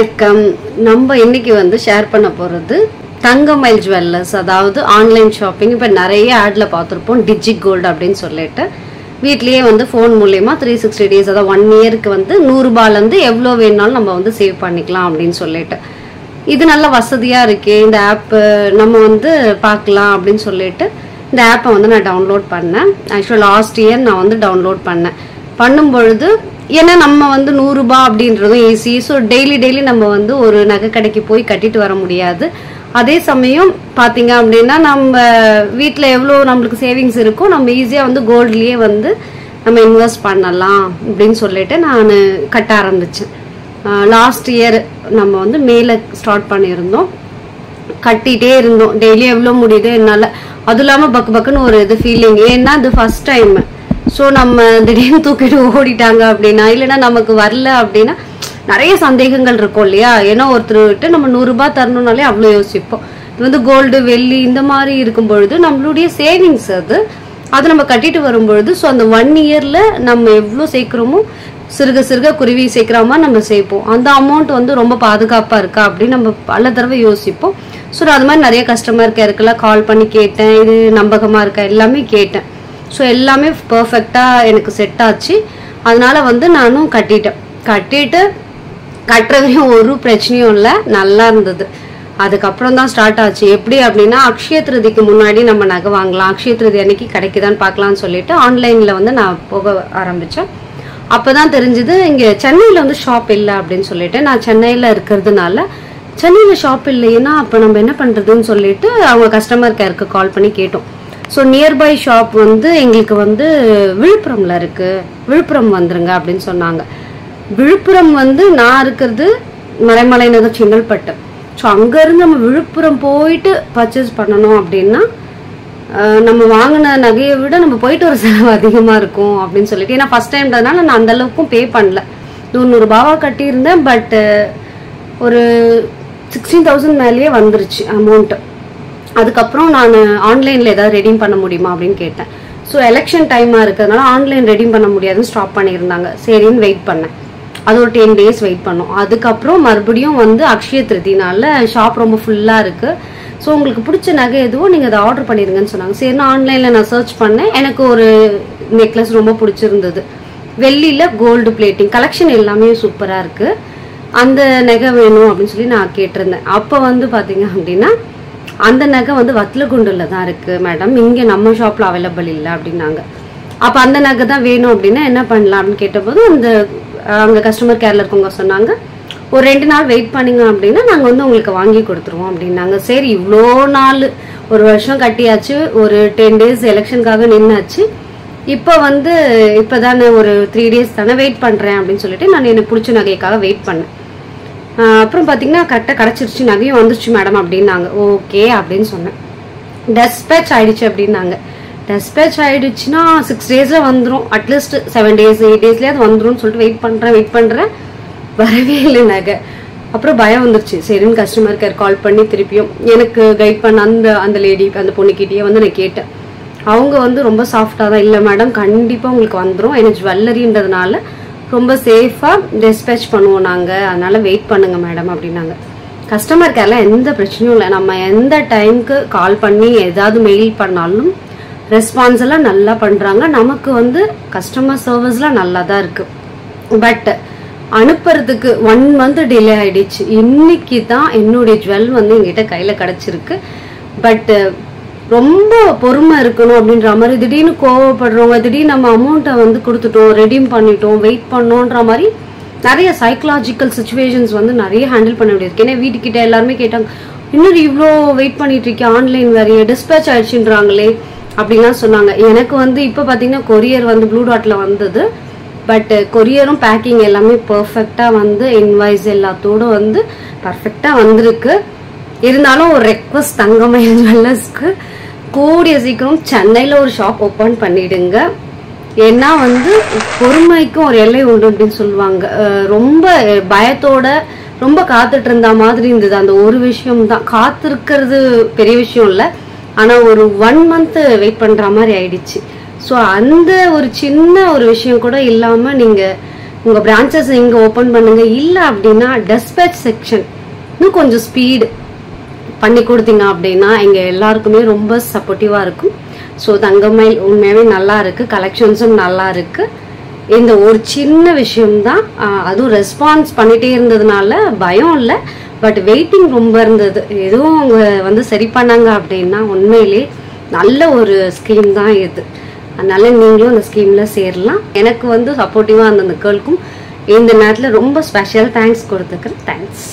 வணக்கம். நம்ம இன்னைக்கு வந்து ஷேர் பண்ண போறது தங்கமயில் ஜுவல்லர்ஸ், அதாவது ஆன்லைன் ஷாப்பிங். இப்போ நிறைய ஆட்ல பார்த்துருப்போம் டிஜி கோல்டு அப்படின்னு சொல்லிட்டு வீட்லயே வந்து ஃபோன் மூலமா 360 டேஸ், அதாவது 1 இயருக்கு வந்து 100 ரூபாயிலேருந்து எவ்வளோ வேணாலும் நம்ம வந்து சேவ் பண்ணிக்கலாம் அப்படின்னு சொல்லிட்டு இது நல்ல வசதியா இருக்கு. இந்த ஆப் நம்ம வந்து பார்க்கலாம் அப்படின்னு சொல்லிட்டு இந்த ஆப்பை வந்து நான் டவுன்லோட் பண்ணேன். ஆக்சுவலாக லாஸ்ட் இயர் நான் வந்து டவுன்லோட் பண்ணும் பொழுது ஏன்னா நம்ம வந்து 100 ரூபாய் அப்படின்றதும் ஈஸி. ஸோ டெய்லி நம்ம வந்து ஒரு நகை கடைக்கு போய் கட்டிட்டு வர முடியாது. அதே சமயம் பார்த்தீங்க அப்படின்னா நம்ம வீட்டில் எவ்வளோ நம்மளுக்கு சேவிங்ஸ் இருக்கோ நம்ம ஈஸியாக வந்து கோல்ட்லேயே வந்து நம்ம இன்வெஸ்ட் பண்ணலாம் அப்படின்னு சொல்லிட்டு நான் கட்ட ஆரம்பித்தேன். லாஸ்ட் இயர் நம்ம வந்து மேலே ஸ்டார்ட் பண்ணியிருந்தோம், கட்டிகிட்டே இருந்தோம். டெய்லி எவ்வளோ முடியுது என்னால். அதுவும் இல்லாமல் பக்குன்னு ஒரு இது ஃபீலிங், ஏன்னா இது ஃபர்ஸ்ட் டைம். ஸோ நம்ம திடீர்னு தூக்கிட்டு ஓடிட்டாங்க அப்படின்னா, இல்லைன்னா நமக்கு வரல அப்படின்னா நிறைய சந்தேகங்கள் இருக்கும் இல்லையா. ஏன்னா ஒருத்தர்கிட்ட நம்ம 100 ரூபாய் தரணும்னாலே அவ்வளோ யோசிப்போம். இது வந்து கோல்டு வெள்ளி இந்த மாதிரி இருக்கும் பொழுது நம்மளுடைய சேவிங்ஸ் அது நம்ம கட்டிட்டு வரும்பொழுது ஸோ அந்த 1 இயர்ல நம்ம எவ்வளோ சேர்க்குறோமோ சிறுக குருவி சேர்க்குறாம நம்ம சேர்ப்போம். அந்த அமௌண்ட் வந்து ரொம்ப பாதுகாப்பாக இருக்கா அப்படின்னு நம்ம பல தடவை யோசிப்போம். ஸோ நான் அது மாதிரி நிறைய கஸ்டமர் கேருக்கெல்லாம் கால் பண்ணி கேட்டேன், இது நம்பகமாக இருக்கா எல்லாமே கேட்டேன். ஸோ எல்லாமே பர்ஃபெக்டாக எனக்கு செட் ஆச்சு. அதனால வந்து நானும் கட்டிட்டு கட்டுறதையும் ஒரு பிரச்சனையும் இல்லை, நல்லா இருந்தது. அதுக்கப்புறம் தான் ஸ்டார்ட் ஆச்சு. எப்படி அப்படின்னா அக்ஷய திருதிக்கு முன்னாடி நம்ம நகை வாங்கலாம், அக்ஷய திருதி அன்னைக்கு கிடைக்குதான்னு பார்க்கலான்னு சொல்லிட்டு ஆன்லைனில் வந்து நான் போக ஆரம்பித்தேன். அப்போ தான் தெரிஞ்சுது இங்கே சென்னையில் வந்து ஷாப் இல்லை அப்படின்னு சொல்லிட்டு. நான் சென்னையில் இருக்கிறதுனால சென்னையில் ஷாப் இல்லைன்னா அப்போ நம்ம என்ன பண்ணுறதுன்னு சொல்லிட்டு அவங்க கஸ்டமர் கேருக்கு கால் பண்ணி கேட்டோம். ஸோ நியர்பை ஷாப் வந்து எங்களுக்கு வந்து விழுப்புரம்ல இருக்கு, விழுப்புரம் வந்துருங்க அப்படின்னு சொன்னாங்க. விழுப்புரம் வந்து நான் இருக்கிறது மலைமலை நகர் செங்கல்பட்டு. ஸோ அங்கேருந்து நம்ம விழுப்புரம் போயிட்டு பர்ச்சேஸ் பண்ணணும் அப்படின்னா நம்ம வாங்கின நகையை விட நம்ம போயிட்டு ஒரு செலவு அதிகமாக இருக்கும் அப்படின்னு சொல்லிட்டு, ஏன்னா ஃபர்ஸ்ட் டைம்ன்றதுனால நான் அந்த அளவுக்கும் பே பண்ணல. 100 ரூபாவா கட்டியிருந்தேன், பட் ஒரு 16,000 மேலேயே வந்துருச்சு அமௌண்ட்டு. அதுக்கப்புறம் நான் ஆன்லைனில் ஏதாவது ரெடீம் பண்ண முடியுமா அப்படின்னு கேட்டேன். ஸோ எலெக்ஷன் டைமாக இருக்கிறதுனால ஆன்லைன் ரெடீம் பண்ண முடியாதுன்னு ஸ்டாப் பண்ணியிருந்தாங்க. சரின்னு வெயிட் பண்ணேன். அது ஒரு 10 days வெயிட் பண்ணோம். அதுக்கப்புறம் மறுபடியும் வந்து அக்ஷய திருதினால ஷாப் ரொம்ப ஃபுல்லாக இருக்குது. ஸோ உங்களுக்கு பிடிச்ச நகை எதுவோ நீங்கள் அதை ஆர்டர் பண்ணிடுங்கன்னு சொன்னாங்க. சரின்னு ஆன்லைனில் நான் சர்ச் பண்ணேன். எனக்கு ஒரு நெக்லஸ் ரொம்ப பிடிச்சிருந்தது. வெள்ளியில் கோல்டு பிளேட்டிங் கலெக்ஷன் எல்லாமே சூப்பராக இருக்குது. அந்த நகை வேணும் அப்படின்னு சொல்லி நான் கேட்டிருந்தேன். அப்போ வந்து பார்த்தீங்க அப்படின்னா அந்த நகை வந்து வத்தலகுண்டில் தான் இருக்குது மேடம், இங்கே நம்ம ஷாப்பில் அவைலபிள் இல்லை அப்படின்னாங்க. அப்போ அந்த நகை தான் வேணும் அப்படின்னா என்ன பண்ணலாம் அப்படின்னு கேட்டபோது அவங்க கஸ்டமர் கேரில் இருக்கவங்க சொன்னாங்க, ஒரு 2 நாள் வெயிட் பண்ணிங்க அப்படின்னா நாங்கள் வந்து உங்களுக்கு வாங்கி கொடுத்துருவோம் அப்படின்னாங்க. சரி, இவ்வளோ நாள் 1 வருஷம் கட்டியாச்சு, ஒரு 10 days எலெக்ஷனுக்காக நின்னாச்சு. இப்போ தானே ஒரு 3 days தானே வெயிட் பண்ணுறேன் அப்படின்னு சொல்லிட்டு நான் எனக்கு பிடிச்ச நகைக்காக வெயிட் பண்ணேன். அப்புறம் பார்த்தீங்கன்னா கரெக்டாக கிடச்சிருச்சு, நகையும் வந்துருச்சு மேடம் அப்படின்னாங்க. ஓகே அப்படின்னு சொன்னேன். டெஸ்பேச் ஆயிடுச்சு அப்படின்னாங்க. டெஸ்பேச் ஆயிடுச்சுன்னா 6 daysல வந்துடும், அட்லீஸ்ட் 7 days 8 daysலேயே அது வந்துடும் சொல்லிட்டு வெயிட் பண்ணுறேன். வரவே இல்லை நகை. அப்புறம் பயம் வந்துருச்சு. சரின்னு கஸ்டமர் கேர் கால் பண்ணி திருப்பியும் எனக்கு கைட் பண்ண அந்த லேடி, அந்த பொண்ணுக்கிட்டேயே வந்து நான் கேட்டேன். அவங்க வந்து ரொம்ப சாஃப்டாக தான், இல்லை மேடம் கண்டிப்பாக உங்களுக்கு வந்துடும், எனக்கு ஜுவல்லரின்றதுனால ரொம்ப சேஃபாக டிஸ்பேச் பண்ணுவோம் நாங்கள், அதனால வெயிட் பண்ணுங்க மேடம் அப்படின்னாங்க. கஸ்டமர் கேர்லாம் எந்த பிரச்சனையும் இல்லை. நம்ம எந்த டைமுக்கு கால் பண்ணி ஏதாவது மெயில் பண்ணாலும் ரெஸ்பான்ஸ் எல்லாம் நல்லா பண்ணுறாங்க. நமக்கு வந்து கஸ்டமர் சர்வீஸ்லாம் நல்லா தான் இருக்குது. பட் அனுப்புறதுக்கு 1 month டிலே ஆகிடுச்சு. இன்னைக்கு தான் என்னுடைய ஜுவல் வந்து எங்கிட்ட கையில் கிடச்சிருக்கு. பட் ரொம்ப பொறுமை இருக்கணும் அப்படின்ற மாதிரி திடீர்னு கோவப்படுறவங்க, திடீர்னு நம்ம அமௌண்ட்டை வந்து கொடுத்துட்டோம், ரெடீம் பண்ணிட்டோம், வெயிட் பண்ணோன்ற மாதிரி நிறைய சைக்கலாஜிக்கல் சுச்சுவேஷன்ஸ் வந்து நிறைய ஹேண்டில் பண்ண வேண்டியது. ஏன்னா வீட்டுக்கிட்ட எல்லாருமே கேட்டாங்க, இன்னும் இவ்வளோ வெயிட் பண்ணிட்டு இருக்கேன், ஆன்லைன் வேறைய டிஸ்பேச் ஆயிடுச்சுன்றாங்களே அப்படின்லாம் சொன்னாங்க. எனக்கு வந்து இப்போ பார்த்தீங்கன்னா கொரியர் வந்து ப்ளூ டாட்டில் வந்தது. பட் கொரியரும் பேக்கிங் எல்லாமே பர்ஃபெக்டாக வந்து இன்வாய்ஸ் எல்லாத்தோடு வந்து பர்ஃபெக்டாக வந்திருக்கு. இருந்தாலும் ஒரு ரெக்வஸ்ட், தங்கமயில் ஜுவல்லர்ஸ்க்கு கூடிய சீக்கிரம் சென்னையில் ஒரு ஷாப் ஓப்பன் பண்ணிடுங்க. ஏன்னா வந்து பொறுமைக்கும் ஒரு எல்லை உண்டு அப்படின்னு சொல்லுவாங்க. ரொம்ப பயத்தோட ரொம்ப காத்துட்டு இருந்த மாதிரி இருந்தது. அந்த ஒரு விஷயம் தான், காத்திருக்கிறது பெரிய விஷயம் இல்லை, ஆனால் ஒரு 1 month வெயிட் பண்ணுற மாதிரி ஆயிடுச்சு. ஸோ அந்த ஒரு சின்ன ஒரு விஷயம் கூட இல்லாமல் நீங்கள் உங்க பிரான்ச்சஸ் இங்க ஓபன் பண்ணுங்க. இல்ல அப்படின்னா டெஸ்பேச் செக்ஷன் இன்னும் கொஞ்சம் ஸ்பீடு பண்ணி கொடுத்தீங்க அப்படின்னா எங்க எல்லாருக்குமே ரொம்ப சப்போர்ட்டிவா இருக்கும். ஸோ தங்கமயில் உண்மையாவே நல்லா இருக்கு, கலெக்ஷன்ஸும் நல்லா இருக்கு. இந்த ஒரு சின்ன விஷயம்தான், அதுவும் ரெஸ்பான்ஸ் பண்ணிட்டே இருந்ததுனால பயம் இல்லை, பட் வெயிட்டிங் ரொம்ப இருந்தது. எதுவும் அவங்க வந்து சரி பண்ணாங்க அப்படின்னா உண்மையிலே நல்ல ஒரு ஸ்கீம் தான் இது. அதனால நீங்களும் அந்த ஸ்கீம்ல சேரலாம். எனக்கு வந்து சப்போர்ட்டிவா இருந்த அந்த கேர்ளுக்கும் இந்த நேரத்தில் ரொம்ப ஸ்பெஷல் தேங்க்ஸ் கொடுத்துக்கிறேன். தேங்க்ஸ்.